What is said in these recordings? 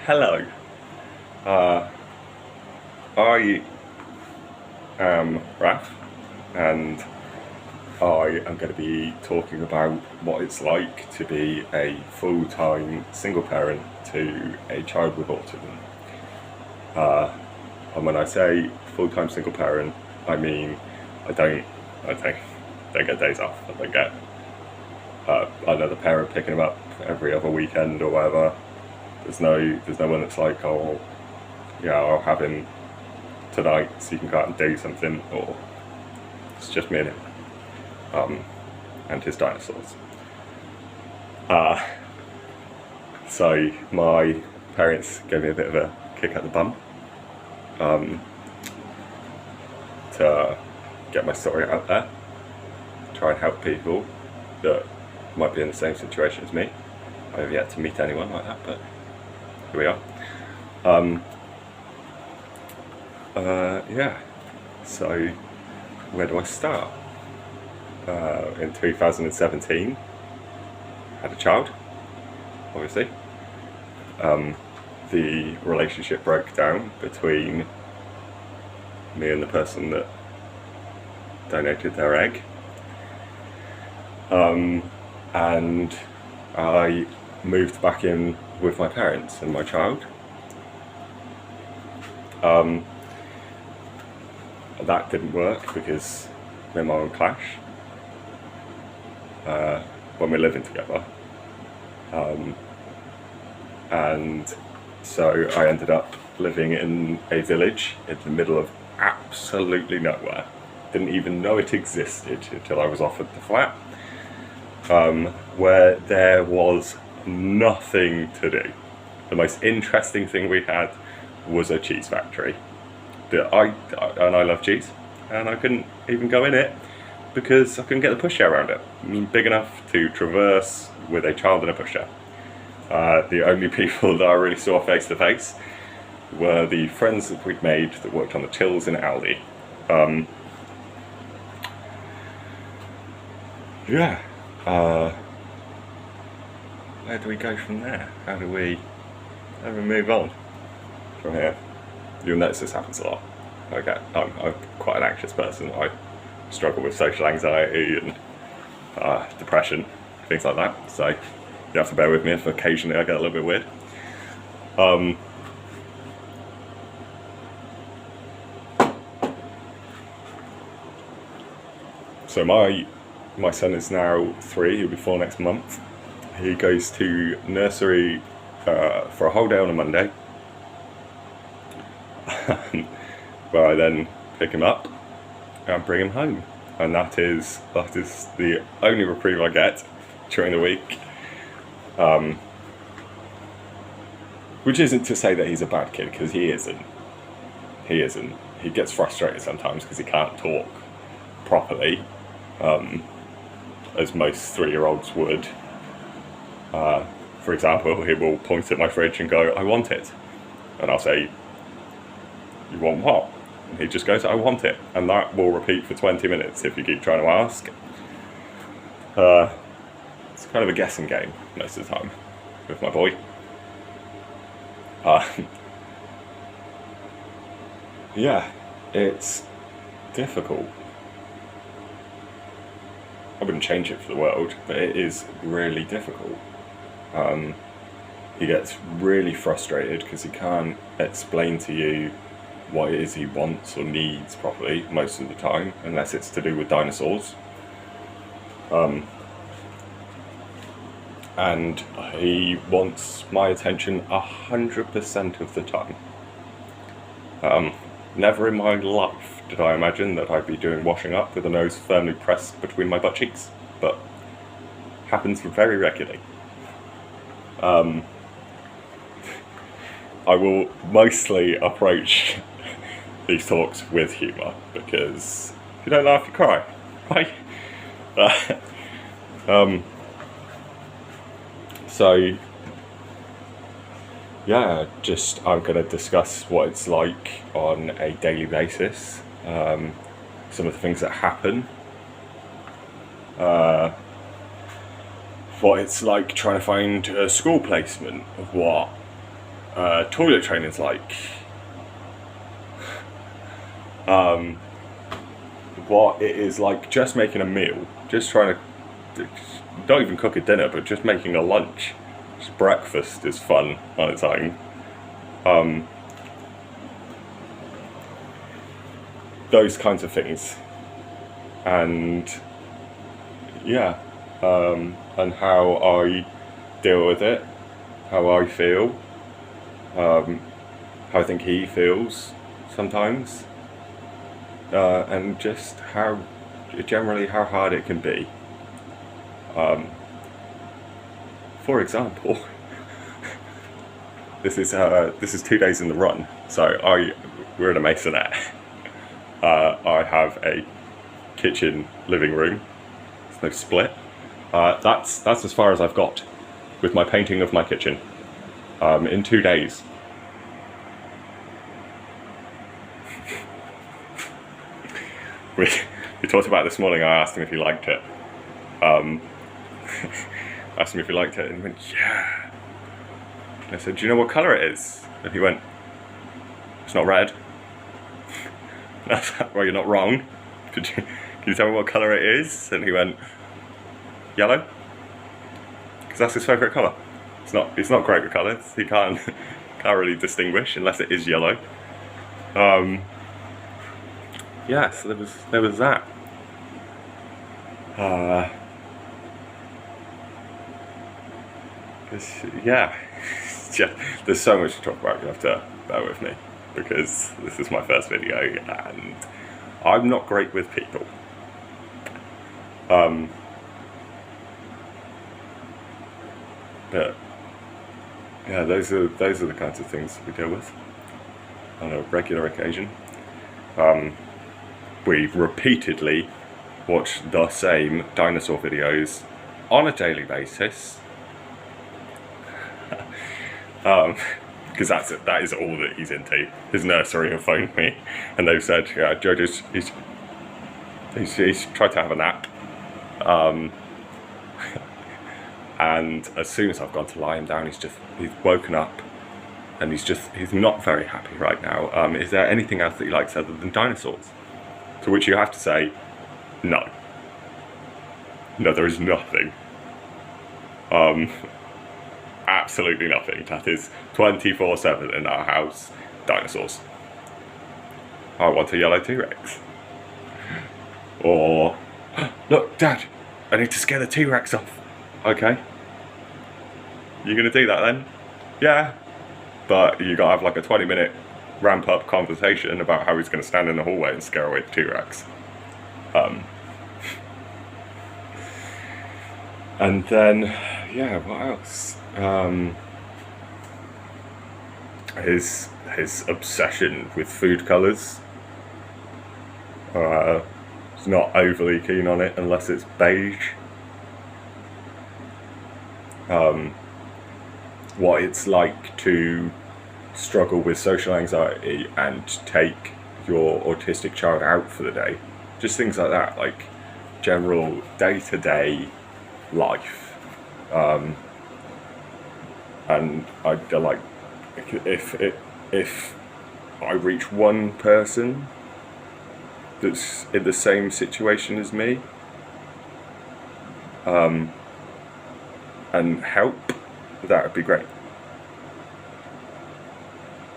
Hello. Uh, I am Raf, and I am going to be talking about what it's like to be a full-time single parent to a child with autism. And when I say full-time single parent, I mean I don't get days off. I don't get another parent picking them up every other weekend or whatever. There's no one that's like, oh, yeah, I'll have him tonight so you can go out and do something, or it's just me and him, and his dinosaurs. So my parents gave me a bit of a kick at the bum to get my story out there, try and help people that might be in the same situation as me. I have yet to meet anyone like that, but here we are. Yeah, so where do I start? In 2017, had a child, obviously. The relationship broke down between me and the person that donated their egg. And I moved back in with my parents and my child. That didn't work because me and my mum clash when we're living together. And so I ended up living in a village in the middle of absolutely nowhere. Didn't even know it existed until I was offered the flat, where there was nothing to do. The most interesting thing we had was a cheese factory. I love cheese, and I couldn't even go in it because I couldn't get the pushchair around it. I mean, big enough to traverse with a child in a pushchair. The only people that I really saw face to face were the friends that we'd made that worked on the tills in Aldi. Where do we go from there? How do we move on from here? You'll notice this happens a lot. I'm quite an anxious person. I struggle with social anxiety and depression, things like that. So you have to bear with me if occasionally I get a little bit weird. So my son is now 3. He'll be 4 next month. He goes to nursery for a whole day on a Monday, where I then pick him up and bring him home, and that is the only reprieve I get during the week. Which isn't to say that he's a bad kid, because he isn't. He gets frustrated sometimes because he can't talk properly, as most 3-year-olds would. For example, he will point at my fridge and go, "I want it," and I'll say, "You want what?" And he just goes, "I want it," and that will repeat for 20 minutes if you keep trying to ask. It's kind of a guessing game most of the time with my boy. Yeah, it's difficult. I wouldn't change it for the world, but it is really difficult. He gets really frustrated because he can't explain to you what it is he wants or needs properly most of the time, unless it's to do with dinosaurs. And he wants my attention 100% of the time. Never in my life did I imagine that I'd be doing washing up with a nose firmly pressed between my butt cheeks, but happens very regularly. I will mostly approach these talks with humour, because if you don't laugh, you cry, right? So, yeah, I'm going to discuss what it's like on a daily basis, some of the things that happen, what it's like trying to find a school placement, what Toilet training's like what it is like just making a meal, just trying to, not even cook a dinner, but just making a lunch. Just breakfast is fun on its own. Those kinds of things. And yeah, and how I deal with it, how I feel, how I think he feels sometimes, and just how generally how hard it can be. For example, this is 2 days in the run, so we're in a maisonette. I have a kitchen living room. There's no split. That's as far as I've got with my painting of my kitchen in 2 days. We talked about it this morning. I asked him if he liked it. Asked him if he liked it, and he went, "Yeah." And I said, "Do you know what colour it is?" And he went, "It's not red." Well, you're not wrong. Can you tell me what colour it is? And he went, "Yellow," because that's his favourite colour. It's not great with colours. He can't really distinguish unless it is yellow. Yeah, so there was that. Yeah, there's so much to talk about. You have to bear with me because this is my first video and I'm not great with people. But yeah, those are the kinds of things we deal with on a regular occasion. We repeatedly watch the same dinosaur videos on a daily basis. Because that is all that he's into. His nursery have phoned me and they've said, yeah, Jojo's he's tried to have a nap. And as soon as I've gone to lie him down, he's woken up and he's not very happy right now. Is there anything else that he likes other than dinosaurs? To which you have to say, no. No, there is nothing. Absolutely nothing. That is 24/7 in our house. Dinosaurs. I want a yellow T-Rex. Or, look, Dad, I need to scare the T-Rex off. Okay. You gonna do that then? Yeah. But you gotta have like a 20-minute ramp up conversation about how he's gonna stand in the hallway and scare away the T-Rex. And then, yeah, what else? His obsession with food colours. He's not overly keen on it unless it's beige. What it's like to struggle with social anxiety and take your autistic child out for the day. Just things like that, like general day-to-day life. And I like if I reach one person that's in the same situation as me, and help, that would be great.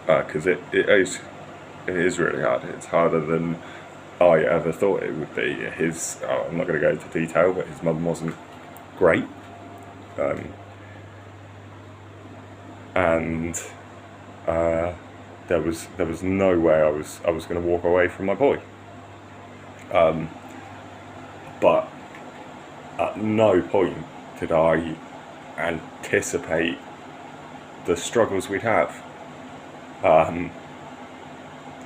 Because it is really hard. It's harder than I ever thought it would be. I'm not going to go into detail, but his mum wasn't great. And there was no way I was going to walk away from my boy. But at no point did I anticipate the struggles we'd have. And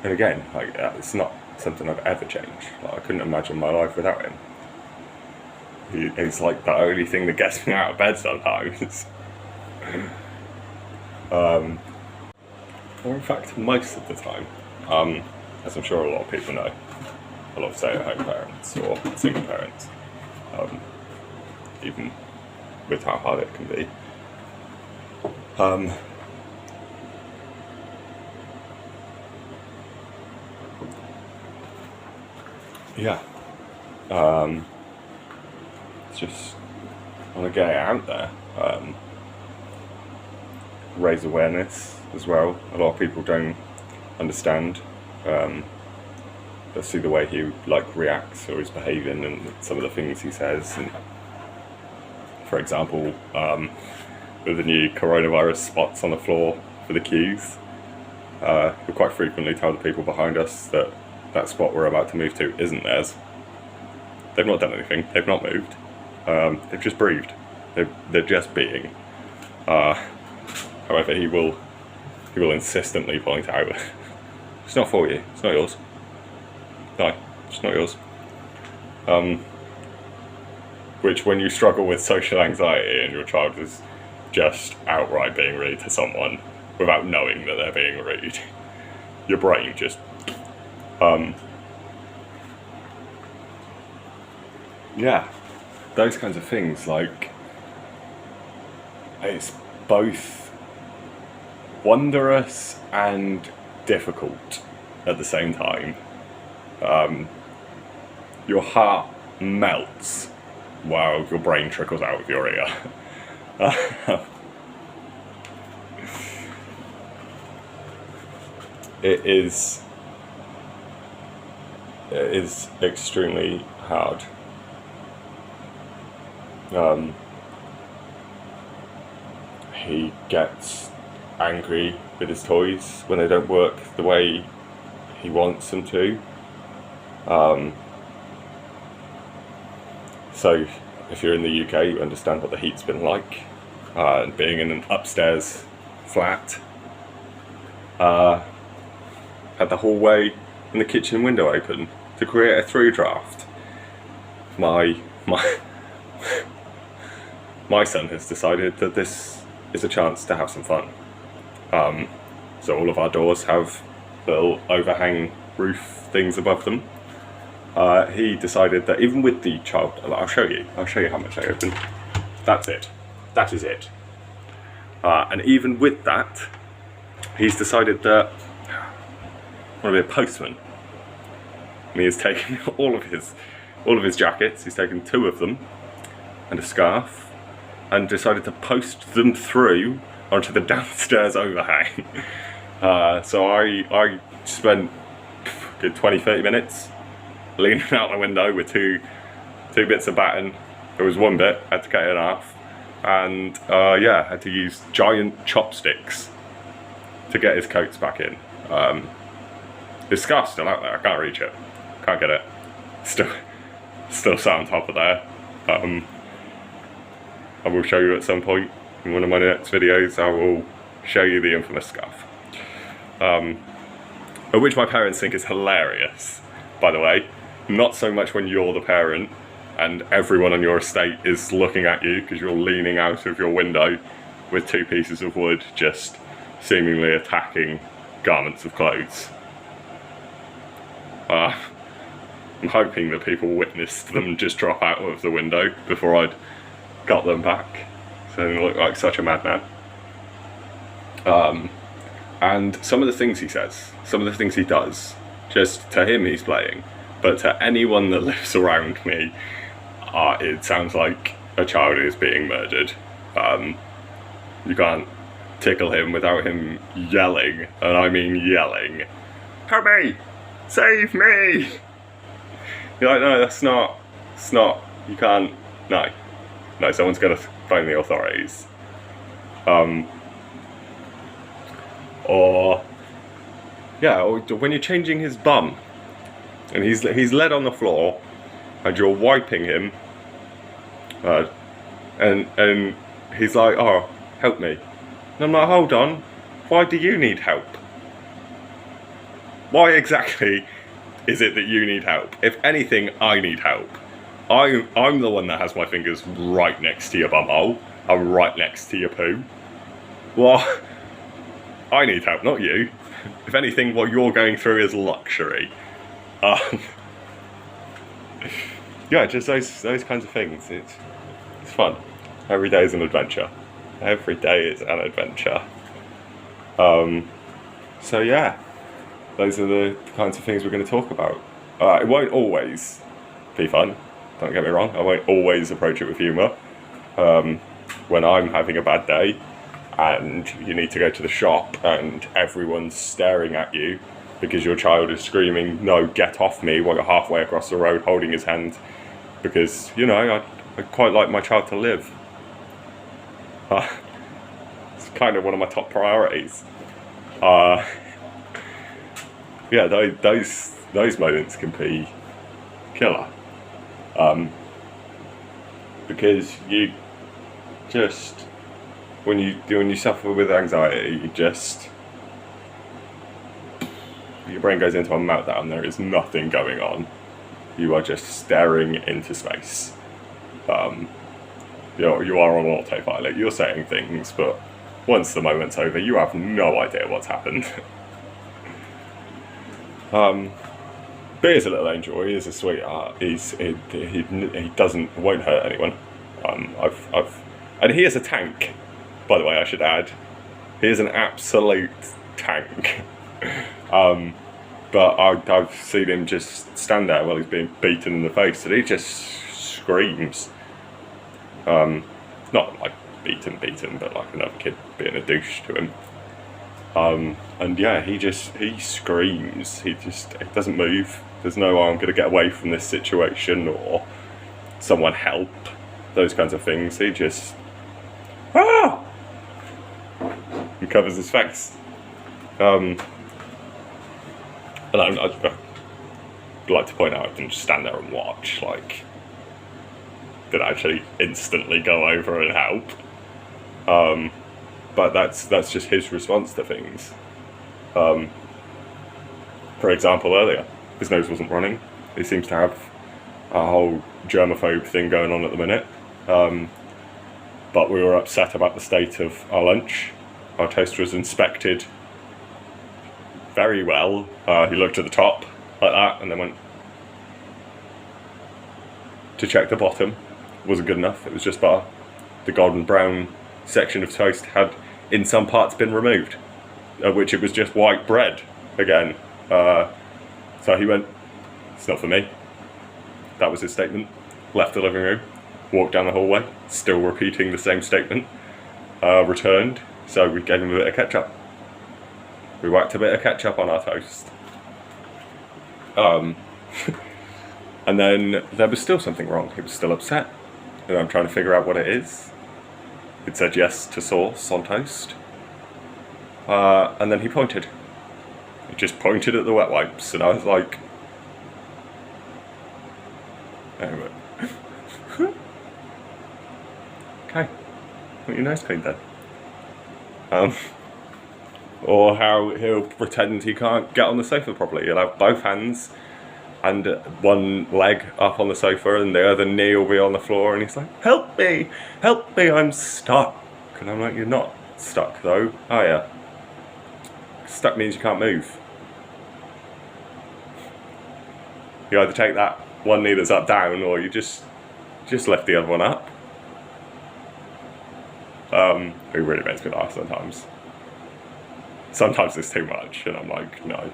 again, like, it's not something I've ever changed. Like, I couldn't imagine my life without him. He's like the only thing that gets me out of bed sometimes. Or in fact, most of the time. As I'm sure a lot of people know. A lot of stay-at-home parents or single parents. Even with how hard it can be. yeah, it's just I want to get it out there, raise awareness as well. A lot of people don't understand. They see the way he reacts or is behaving and some of the things he says. And for example, with the new coronavirus spots on the floor for the queues, we quite frequently tell the people behind us that that spot we're about to move to isn't theirs. They've not done anything. They've not moved. They've just breathed. They're just being. However, he will insistently point out, it's not for you. It's not yours. No, it's not yours. Which, when you struggle with social anxiety and your child is just outright being rude to someone without knowing that they're being rude, your brain just yeah, those kinds of things. Like, it's both wondrous and difficult at the same time. Your heart melts while your brain trickles out of your ear. It is extremely hard. He gets angry with his toys when they don't work the way he wants them to. So if you're in the UK, you understand what the heat's been like. Being in an upstairs flat, had the hallway and the kitchen window open to create a through draft. My son has decided that this is a chance to have some fun. So all of our doors have little overhang roof things above them. He decided that even with the child, I'll show you how much I open. That's it. That is it. And even with that, he's decided that I want to be a postman. And he has taken all of his jackets. He's taken 2 of them and a scarf, and decided to post them through onto the downstairs overhang. So I spent a good 20-30 minutes leaning out the window with two bits of batten. There was one bit, I had to cut it in half, and had to use giant chopsticks to get his coats back in. His scarf's still out there, I can't reach it, can't get it. Still sat on top of there. I will show you at some point in one of my next videos. I will show you the infamous scarf, which my parents think is hilarious, by the way. Not so much when you're the parent and everyone on your estate is looking at you because you're leaning out of your window with 2 pieces of wood just seemingly attacking garments of clothes. I'm hoping that people witnessed them just drop out of the window before I'd got them back, so they look like such a madman. And some of the things he says, some of the things he does, just to him he's playing, but to anyone that lives around me, it sounds like a child is being murdered. You can't tickle him without him yelling, and I mean yelling, "Help me! Save me!" You're like, no, it's not, you can't, no, someone's gonna phone the authorities. Or when you're changing his bum, and he's led on the floor, and you're wiping him, and he's like, "Oh, help me," and I'm like, "Hold on, why do you need help? Why exactly is it that you need help? If anything, I need help. I'm the one that has my fingers right next to your bumhole. I'm right next to your poo. Well, I need help, not you. If anything, what you're going through is luxury." Just those kinds of things. It's fun. Every day is an adventure. Every day is an adventure. So yeah, those are the kinds of things we're going to talk about. It won't always be fun, don't get me wrong. I won't always approach it with humour. When I'm having a bad day and you need to go to the shop and everyone's staring at you because your child is screaming, "No, get off me," while you're halfway across the road holding his hand, because, you know, I'd quite like my child to live. It's kind of one of my top priorities. Yeah, those moments can be killer. Because you just, when you suffer with anxiety, your brain goes into a meltdown. There is nothing going on. You are just staring into space. You are on autopilot. You're saying things, but once the moment's over, you have no idea what's happened. But he's a little angel. He is a sweetheart. He won't hurt anyone. And he is a tank. By the way, I should add, he is an absolute tank. But I've seen him just stand there while he's being beaten in the face, and he just screams. Not like beaten, but like another kid being a douche to him. And yeah, he screams. He doesn't move. There's no, "Oh, I'm going to get away from this situation," or "Someone help," those kinds of things. He just, ah! He covers his face. And I'd like to point out, I didn't just stand there and watch. Like, did actually instantly go over and help. But that's just his response to things. For example, earlier, his nose wasn't running. He seems to have a whole germaphobe thing going on at the minute. But we were upset about the state of our lunch. Our toast was inspected very well. He looked at the top like that and then went to check the bottom. Wasn't good enough. It was just butter. The golden brown section of toast had in some parts been removed, which it was just white bread again. So he went, "It's not for me." That was his statement. Left the living room, walked down the hallway, still repeating the same statement. Returned, so we gave him a bit of ketchup. We whacked a bit of ketchup on our toast. And then there was still something wrong. He was still upset. And I'm trying to figure out what it is. It said yes to sauce on toast. And then he pointed. He just pointed at the wet wipes, and I was like, anyway. Okay, want your nose cleaned then. Or how he'll pretend he can't get on the sofa properly. He'll have both hands and one leg up on the sofa and the other knee will be on the floor, and he's like, help me, I'm stuck." And I'm like, "You're not stuck though, are you? Stuck means you can't move. You either take that one knee that's up down, or you just lift the other one up." It really makes me laugh sometimes. Sometimes it's too much, and I'm like, no.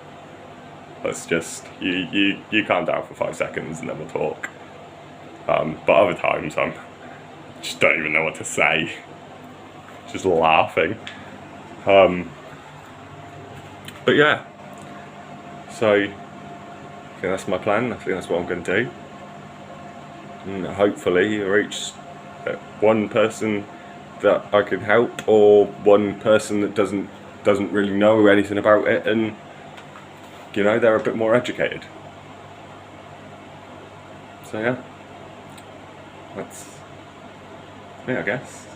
Let's just, you calm down for 5 seconds and then we'll talk. But other times I just don't even know what to say. Just laughing. But yeah. So, I think that's my plan. I think that's what I'm going to do. And hopefully reach one person that I can help, or one person that doesn't really know anything about it, and they're a bit more educated. So yeah, that's me, I guess.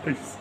Peace.